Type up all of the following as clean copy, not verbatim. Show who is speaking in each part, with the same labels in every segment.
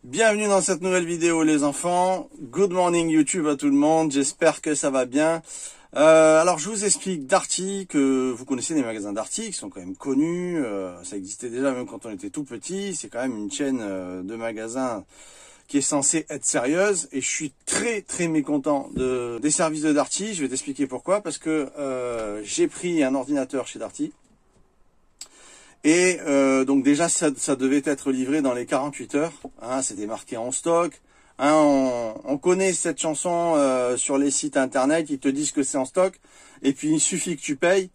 Speaker 1: Bienvenue dans cette nouvelle vidéo les enfants. Good morning YouTube à tout le monde, j'espère que ça va bien. Alors je vous explique Darty, que vous connaissez les magasins Darty qui sont quand même connus, ça existait déjà même quand on était tout petit, c'est quand même une chaîne de magasins qui est censée être sérieuse et je suis très mécontent des services de Darty. Je vais t'expliquer pourquoi, parce que j'ai pris un ordinateur chez Darty. Et donc déjà ça devait être livré dans les 48 heures, hein, c'était marqué en stock. Hein, on connaît cette chanson sur les sites internet, ils te disent que c'est en stock, et puis il suffit que tu payes,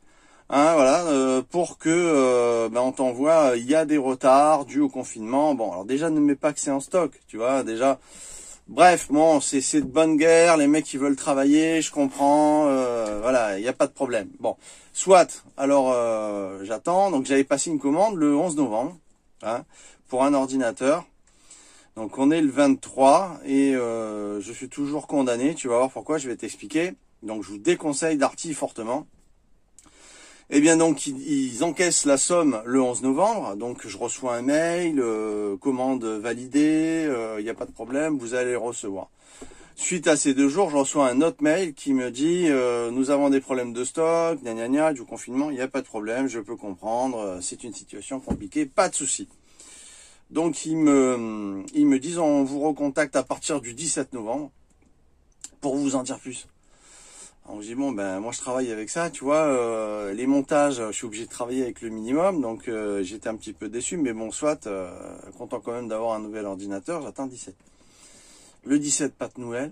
Speaker 1: hein, voilà, pour que on t'envoie. Il y a des retards dus au confinement. Bon, alors déjà ne mets pas que c'est en stock, tu vois, déjà. Bref, bon, c'est de bonne guerre, les mecs qui veulent travailler, je comprends, voilà, il n'y a pas de problème. Bon, soit, alors j'attends, donc j'avais passé une commande le 11 novembre, hein, pour un ordinateur. Donc on est le 23 et je suis toujours condamné, tu vas voir pourquoi, je vais t'expliquer. Donc je vous déconseille Darty fortement. Eh bien donc ils encaissent la somme le 11 novembre, donc je reçois un mail, commande validée, il n'y a pas de problème, vous allez le recevoir. Suite à ces 2 jours, je reçois un autre mail qui me dit nous avons des problèmes de stock, gna gna gna, du confinement, il n'y a pas de problème, je peux comprendre, c'est une situation compliquée, pas de souci. Donc ils me disent on vous recontacte à partir du 17 novembre pour vous en dire plus. On se dit bon ben moi je travaille avec ça, tu vois, les montages je suis obligé de travailler avec le minimum, donc j'étais un petit peu déçu, mais bon soit, content quand même d'avoir un nouvel ordinateur. J'attends 17. Le 17 pas de nouvelles,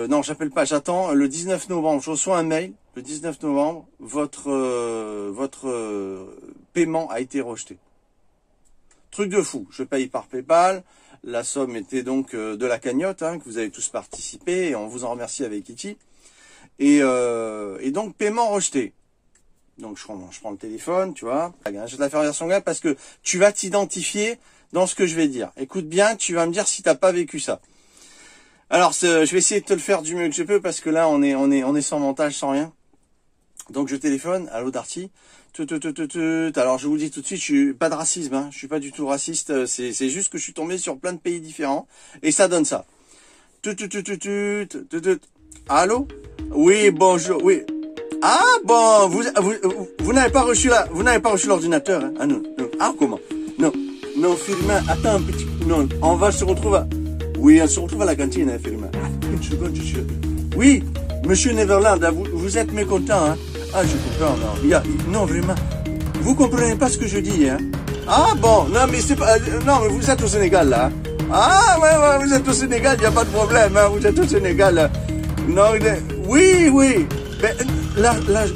Speaker 1: non j'appelle pas, j'attends le 19 novembre, je reçois un mail, le 19 novembre, votre paiement a été rejeté. Truc de fou, je paye par PayPal. La somme était donc de la cagnotte, hein, que vous avez tous participé, et on vous en remercie avec Kitty. Et donc, paiement rejeté. Donc, je prends le téléphone, tu vois. Je vais te la faire version grecque parce que tu vas t'identifier dans ce que je vais dire. Écoute bien, tu vas me dire si t'as pas vécu ça. Alors, je vais essayer de te le faire du mieux que je peux parce que là, on est sans montage, sans rien. Donc, je téléphone. Allô, Darty. Alors je vous dis tout de suite, je suis pas de racisme, hein. Je suis pas du tout raciste, c'est juste que je suis tombé sur plein de pays différents et ça donne ça. Allô? Oui, bonjour. Oui. Ah bon, vous n'avez pas reçu l'ordinateur, hein? Ah non. Ah comment? Non, Firmin, attends un petit peu. Non, on va se retrouver. Oui, on se retrouve à la cantine, hein, Firmin. Une seconde, je suis. Oui, Monsieur Neverland, vous êtes mécontent, hein? Ah, je comprends, non. Non, vraiment. Vous comprenez pas ce que je dis, hein? Ah, bon. Non, mais c'est pas, non, mais vous êtes au Sénégal, là. Ah, ouais, vous êtes au Sénégal, il n'y a pas de problème, hein. Vous êtes au Sénégal, là. Non, oui. Mais,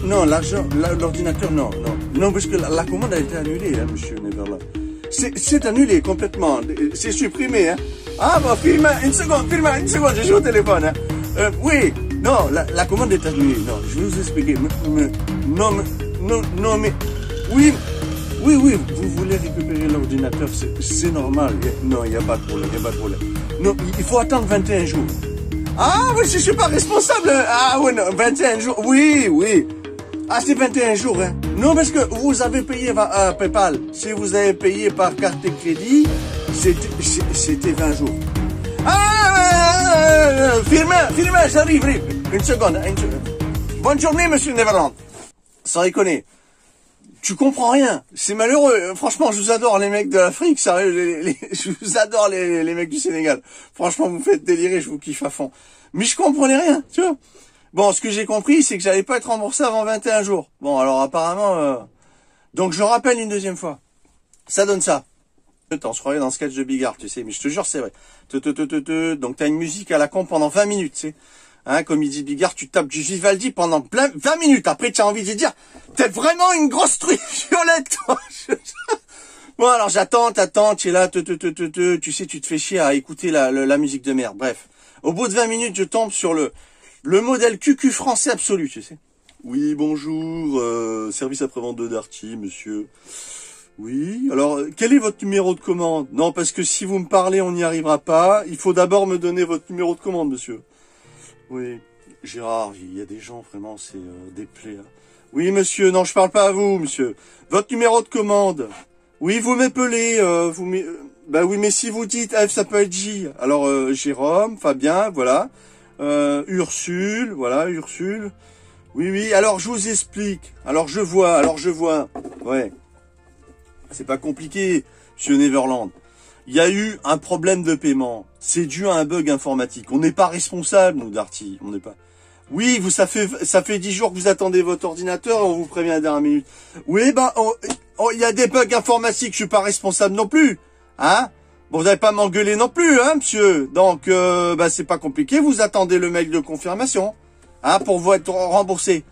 Speaker 1: non, l'argent, l'ordinateur, non. Non, parce que la commande a été annulée, hein, monsieur Neverland. C'est annulé complètement. C'est supprimé, hein. Ah, bon, Firmin, une seconde, je suis au téléphone, hein. Oui. Non, la commande est annulée. Non, je vais vous expliquer. Non, mais... Oui, vous voulez récupérer l'ordinateur, c'est normal. Non, il n'y a pas de problème, Non, il faut attendre 21 jours. Ah, oui, je ne suis pas responsable. Ah, oui, non, 21 jours. Oui. Ah, c'est 21 jours, hein. Non, parce que vous avez payé à PayPal. Si vous avez payé par carte de crédit, c'était 20 jours. Ah, Firmin, j'arrive. Une seconde. Bonne journée, monsieur Neverland. Sans déconner. Tu comprends rien. C'est malheureux. Franchement, je vous adore, les mecs de l'Afrique. Sérieux, je vous adore, les mecs du Sénégal. Franchement, vous me faites délirer, je vous kiffe à fond. Mais je comprenais rien, tu vois. Bon, ce que j'ai compris, c'est que j'allais pas être remboursé avant 21 jours. Bon, alors apparemment... Donc, je rappelle une deuxième fois. Ça donne ça. On se croirait dans le sketch de Bigard, tu sais, mais je te jure, c'est vrai. Donc, t'as une musique à la con pendant 20 minutes, tu sais. Hein, comme il dit Bigard, tu tapes du Vivaldi pendant 20 minutes. Après, tu as envie de dire, t'es vraiment une grosse truie violette, toi. Bon, alors, t'attends, tu es là, tu sais, tu te fais chier à écouter la musique de merde. Bref. Au bout de 20 minutes, je tombe sur le modèle QQ français absolu, tu sais. Oui, bonjour, service après-vente de Darty, monsieur. Oui, alors, quel est votre numéro de commande? Non, parce que si vous me parlez, on n'y arrivera pas. Il faut d'abord me donner votre numéro de commande, monsieur. Oui, Gérard, il y a des gens, vraiment, c'est des plaies. Hein. Oui, monsieur, non, je parle pas à vous, monsieur. Votre numéro de commande. Oui, vous m'appelez, bah oui, mais si vous dites F, ça peut être J. Alors, Jérôme, Fabien, voilà. Ursule, voilà, Ursule. Oui, oui, alors je vous explique. Alors je vois. Ouais. C'est pas compliqué, monsieur Neverland. Il y a eu un problème de paiement. C'est dû à un bug informatique. On n'est pas responsable, nous, Darty. On n'est pas. Oui, ça fait 10 jours que vous attendez votre ordinateur et on vous prévient à la dernière minute. Oui, ben, il y a des bugs informatiques, je suis pas responsable non plus. Hein? Bon, vous n'allez pas m'engueuler non plus, hein, monsieur. Donc, c'est pas compliqué, vous attendez le mail de confirmation. Hein, pour vous être remboursé.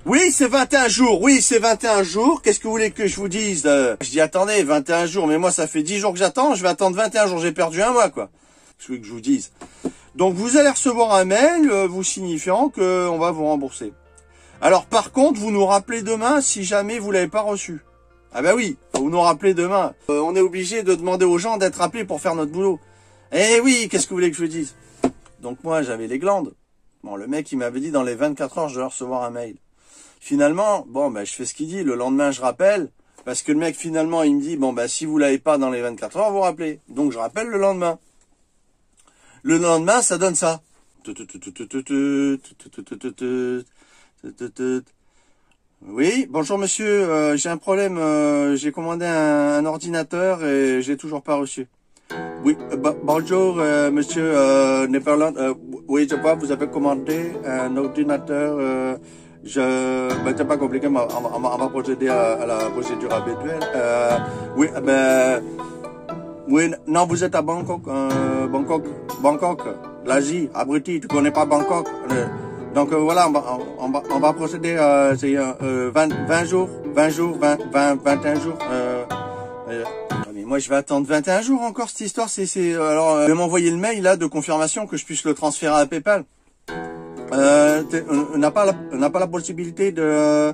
Speaker 1: Oui, c'est 21 jours. Oui, c'est 21 jours. Qu'est-ce que vous voulez que je vous dise? Je dis, attendez, 21 jours. Mais moi, ça fait 10 jours que j'attends. Je vais attendre 21 jours. J'ai perdu un mois, quoi. Qu'est-ce que je vous dise? Donc, vous allez recevoir un mail vous signifiant qu'on va vous rembourser. Alors, par contre, vous nous rappelez demain si jamais vous l'avez pas reçu. Ah ben oui, vous nous rappelez demain. On est obligé de demander aux gens d'être appelés pour faire notre boulot. Eh oui, qu'est-ce que vous voulez que je vous dise? Donc, moi, j'avais les glandes. Bon, le mec, il m'avait dit dans les 24 heures, je dois recevoir un mail. Finalement, bon, je fais ce qu'il dit. Le lendemain, je rappelle. Parce que le mec, finalement, il me dit, si vous l'avez pas dans les 24 heures, vous rappelez. Donc, je rappelle le lendemain. Le lendemain, ça donne ça. Oui, bonjour monsieur, j'ai un problème. J'ai commandé un ordinateur et j'ai toujours pas reçu. Oui, bonjour monsieur Neverland. Oui, je vois, vous avez commandé un ordinateur. C'est pas compliqué, on va procéder à la procédure habituelle. Oui, oui, non, vous êtes à Bangkok, Bangkok, l'Asie, abruti, tu connais pas Bangkok. Donc voilà, on va procéder à 20 jours, 21 jours. Mais moi, je vais attendre 21 jours encore cette histoire. Alors, je vais m'envoyer le mail là de confirmation que je puisse le transférer à PayPal. On n'a pas la possibilité de.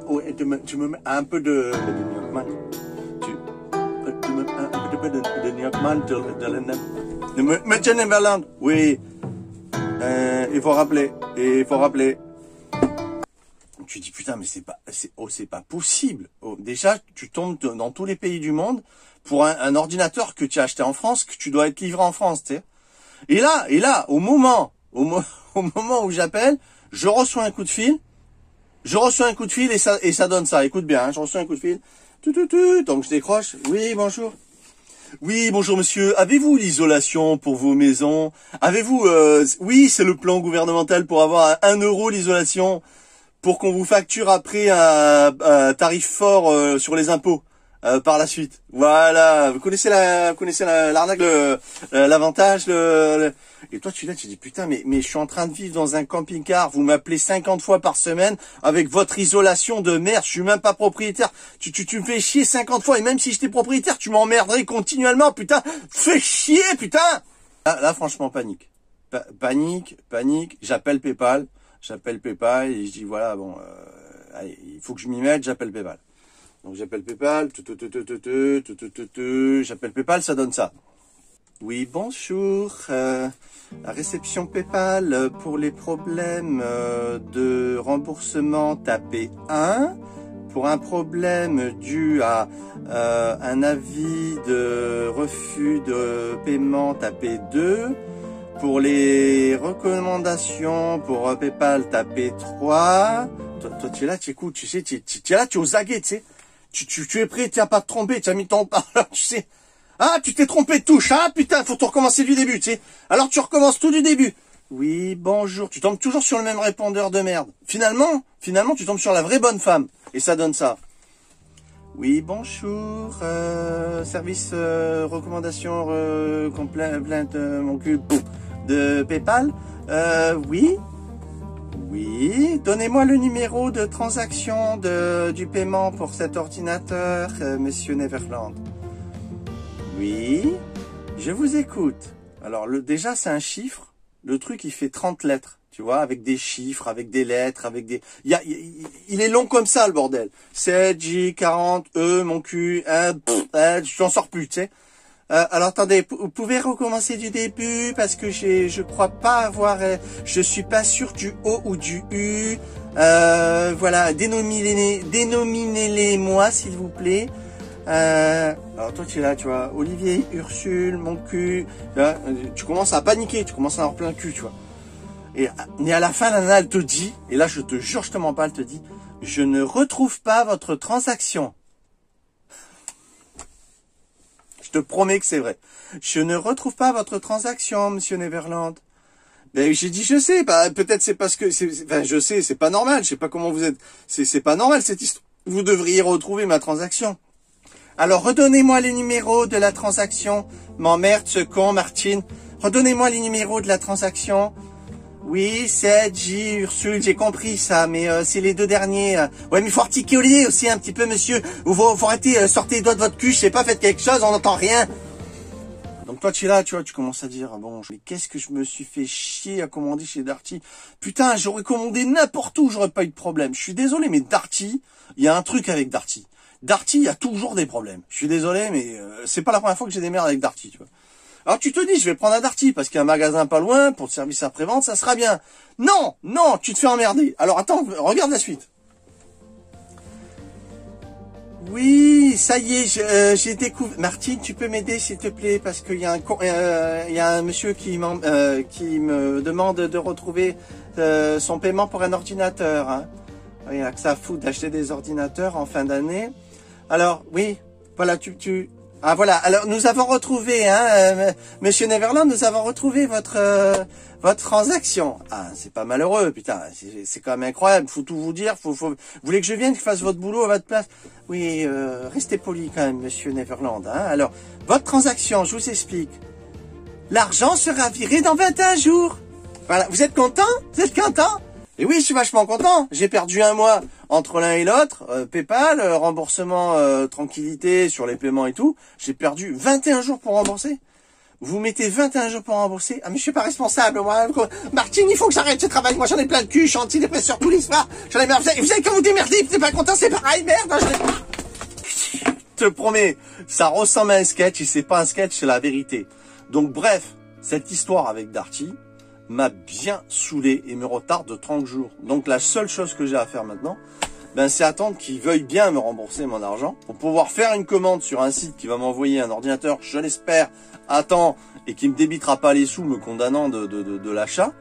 Speaker 1: Oui, tu me mets un peu de Nyokman. Tu me mets un peu de Nyokman de Monsieur Neverland. Oui. Il faut rappeler. Tu dis putain, mais c'est pas possible. Déjà, tu tombes dans tous les pays du monde pour un ordinateur que tu as acheté en France, que tu dois être livré en France, tu sais. Et là, au moment où j'appelle, je reçois un coup de fil. Et ça donne ça. Écoute bien, hein, je reçois un coup de fil. Donc je décroche. Oui, bonjour. Oui, bonjour monsieur. Avez-vous l'isolation pour vos maisons? Avez-vous oui, c'est le plan gouvernemental pour avoir à 1 euro l'isolation pour qu'on vous facture après un tarif fort sur les impôts par la suite. Voilà, vous connaissez l'arnaque, l'avantage, et toi tu dis putain mais je suis en train de vivre dans un camping-car, vous m'appelez 50 fois par semaine avec votre isolation de merde, je suis même pas propriétaire. Tu me fais chier 50 fois et même si j'étais propriétaire, tu m'emmerderais continuellement, putain. Fais chier, putain. Là franchement panique. Panique, j'appelle PayPal et je dis voilà bon allez, il faut que je m'y mette, j'appelle PayPal. Donc j'appelle PayPal, j'appelle PayPal, ça donne ça. Oui, bonjour, la réception PayPal pour les problèmes de remboursement, tapez 1. Pour un problème dû à un avis de refus de paiement, tapez 2. Pour les recommandations pour PayPal, tapez 3. Toi, tu es là, tu écoutes, tu sais, tu es là, tu es aux aguets, tu sais. Tu es prêt, tu n'as pas te tromper, tu as mis ton parleur, tu sais. Ah, tu t'es trompé de touche, ah putain, faut tout recommencer du début, tu sais. Alors tu recommences tout du début. Oui, bonjour, tu tombes toujours sur le même répondeur de merde. Finalement, tu tombes sur la vraie bonne femme. Et ça donne ça. Oui, bonjour, service recommandation plainte mon cul de PayPal. Oui, donnez-moi le numéro de transaction du paiement pour cet ordinateur, monsieur Neverland. Oui, je vous écoute. Alors, déjà, c'est un chiffre. Le truc, il fait 30 lettres, tu vois, avec des chiffres, avec des lettres, avec des... Il est long comme ça, le bordel. 7, J, 40, E, mon cul, je n'en sors plus, tu sais. Alors attendez, vous pouvez recommencer du début parce que je crois pas avoir, je suis pas sûr du O ou du U. Voilà, dénominez-les moi, s'il vous plaît. Alors toi tu es là, tu vois, Olivier, Ursule, mon cul, là, tu commences à paniquer, tu commences à avoir plein le cul, tu vois. Mais à la fin, la nana, elle te dit, et là je te jure, je te mens pas, elle te dit, je ne retrouve pas votre transaction. Je te promets que c'est vrai. Je ne retrouve pas votre transaction, monsieur Neverland. Ben j'ai dit je sais, bah, peut-être c'est parce que, enfin je sais, c'est pas normal, je sais pas comment vous êtes, c'est pas normal cette histoire. Vous devriez retrouver ma transaction. Alors, redonnez-moi les numéros de la transaction. M'emmerde ce con, Martine. Redonnez-moi les numéros de la transaction. Oui, 7, J, Ursule, j'ai compris ça, mais c'est les deux derniers. Ouais, mais il faut articuler aussi un petit peu, monsieur. Faut arrêter, sortez les doigts de votre cul, je sais pas, faites quelque chose, on n'entend rien. Donc toi, tu es là, tu vois, tu commences à dire, bon, mais qu'est-ce que je me suis fait chier à commander chez Darty. Putain, j'aurais commandé n'importe où, j'aurais pas eu de problème. Je suis désolé, mais Darty, il y a un truc avec Darty. Darty, il y a toujours des problèmes. Je suis désolé, mais c'est pas la première fois que j'ai des merdes avec Darty, tu vois. Alors tu te dis, je vais prendre un Darty parce qu'il y a un magasin pas loin pour le service après-vente, ça sera bien. Non, non, tu te fais emmerder. Alors attends, regarde la suite. Oui, ça y est, j'ai découvert. Martine, tu peux m'aider s'il te plaît parce qu'il y a un monsieur qui me demande de retrouver son paiement pour un ordinateur. Hein. Il n'y a que ça à foutre d'acheter des ordinateurs en fin d'année. Alors, oui, voilà, Ah voilà, alors nous avons retrouvé, hein, Monsieur Neverland, nous avons retrouvé votre transaction. Ah, c'est pas malheureux, putain, c'est quand même incroyable, faut tout vous dire, vous voulez que je vienne, que je fasse votre boulot à votre place? Oui, restez poli quand même, Monsieur Neverland, hein. Alors, votre transaction, je vous explique. L'argent sera viré dans 21 jours. Voilà, vous êtes content? Vous êtes content? Et oui, je suis vachement content. J'ai perdu un mois entre l'un et l'autre. PayPal, remboursement, tranquillité sur les paiements et tout. J'ai perdu 21 jours pour rembourser. Vous mettez 21 jours pour rembourser. Ah mais je suis pas responsable, moi. Martine, il faut que j'arrête ce travail. Moi j'en ai plein de cul. Je suis antidépresseur tous les soirs. J'en ai marre. Vous avez qu'à vous démerder. Vous n'êtes pas content, c'est pareil. Merde. Je te promets, ça ressemble à un sketch et c'est pas un sketch, c'est la vérité. Donc bref, cette histoire avec Darty m'a bien saoulé et me retarde de 30 jours. Donc la seule chose que j'ai à faire maintenant, ben, c'est attendre qu'ils veuillent bien me rembourser mon argent pour pouvoir faire une commande sur un site qui va m'envoyer un ordinateur, je l'espère, à temps et qui me débitera pas les sous me condamnant de l'achat.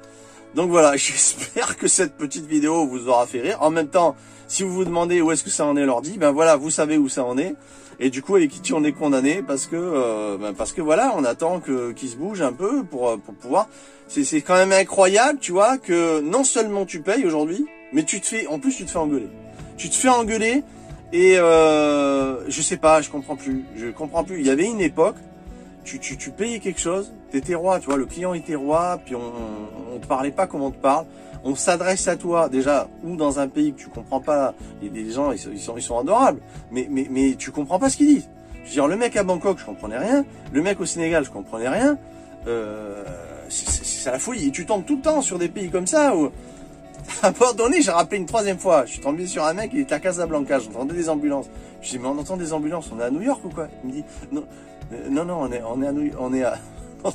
Speaker 1: Donc voilà, j'espère que cette petite vidéo vous aura fait rire. En même temps, si vous vous demandez où est-ce que ça en est l'ordi, ben voilà, vous savez où ça en est. Et du coup, avec qui on est condamné parce que voilà, on attend qu'il se bouge un peu pour pouvoir. C'est quand même incroyable, tu vois, que non seulement tu payes aujourd'hui, mais en plus tu te fais engueuler. Tu te fais engueuler et je sais pas, je comprends plus. Il y avait une époque, tu payais quelque chose, t'étais roi, tu vois, le client était roi, puis on te parlait pas comme on te parle. On s'adresse à toi déjà ou dans un pays que tu comprends pas. Les gens ils sont adorables, mais tu comprends pas ce qu'ils disent. Je veux dire, le mec à Bangkok, je comprenais rien. Le mec au Sénégal, je comprenais rien. C'est la folie. Et tu tombes tout le temps sur des pays comme ça où à un moment donné, j'ai rappelé une troisième fois. Je suis tombé sur un mec, il était à Casablanca. J'entendais des ambulances. Je dis mais on entend des ambulances. On est à New York ou quoi? Il me dit non,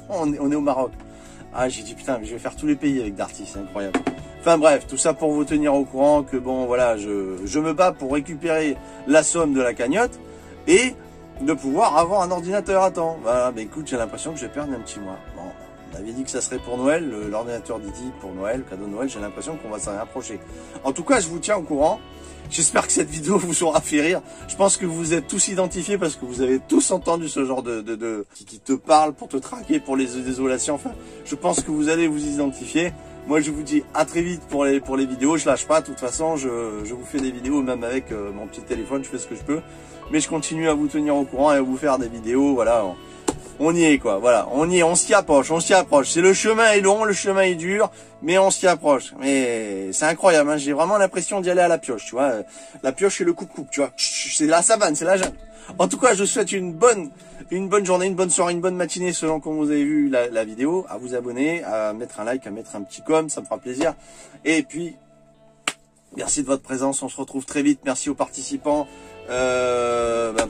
Speaker 1: on est au Maroc. Ah, j'ai dit putain, mais je vais faire tous les pays avec Darty, c'est incroyable. Enfin bref, tout ça pour vous tenir au courant que bon voilà, je me bats pour récupérer la somme de la cagnotte et de pouvoir avoir un ordinateur à temps. Voilà, mais écoute, j'ai l'impression que je vais perdre un petit mois. Bon, on avait dit que ça serait pour Noël, l'ordinateur d'Iti pour Noël, cadeau de Noël, j'ai l'impression qu'on va s'en rapprocher. En tout cas, je vous tiens au courant. J'espère que cette vidéo vous aura fait rire. Je pense que vous êtes tous identifiés parce que vous avez tous entendu ce genre qui te parle pour te traquer, pour les désolations. Enfin, je pense que vous allez vous identifier. Moi, je vous dis à très vite pour les vidéos. Je lâche pas. De toute façon, je vous fais des vidéos même avec mon petit téléphone. Je fais ce que je peux. Mais je continue à vous tenir au courant et à vous faire des vidéos. Voilà. On y est quoi, voilà, on y est, on s'y approche. C'est le chemin est long, le chemin est dur, mais on s'y approche. Mais c'est incroyable, hein, j'ai vraiment l'impression d'y aller à la pioche, tu vois. La pioche et le coupe-coupe, tu vois. C'est la savane, c'est la jungle. En tout cas, je vous souhaite une bonne journée, une bonne soirée, une bonne matinée selon comme vous avez vu la vidéo. À vous abonner, à mettre un like, à mettre un petit com, ça me fera plaisir. Et puis, merci de votre présence, on se retrouve très vite. Merci aux participants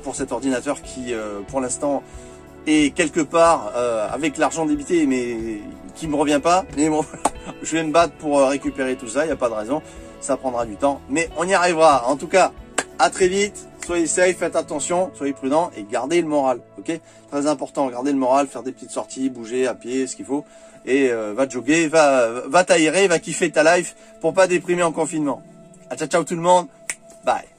Speaker 1: pour cet ordinateur qui, pour l'instant, et quelque part avec l'argent débité mais qui me revient pas, mais bon, je vais me battre pour récupérer tout ça, il n'y a pas de raison. ça prendra du temps, mais on y arrivera. En tout cas, à très vite, soyez safe, faites attention, soyez prudents et gardez le moral, ok? Très important, gardez le moral, faire des petites sorties, bouger à pied, ce qu'il faut, et va jogger, va t'aérer, va kiffer ta life pour pas déprimer en confinement. Ciao ciao tout le monde, bye.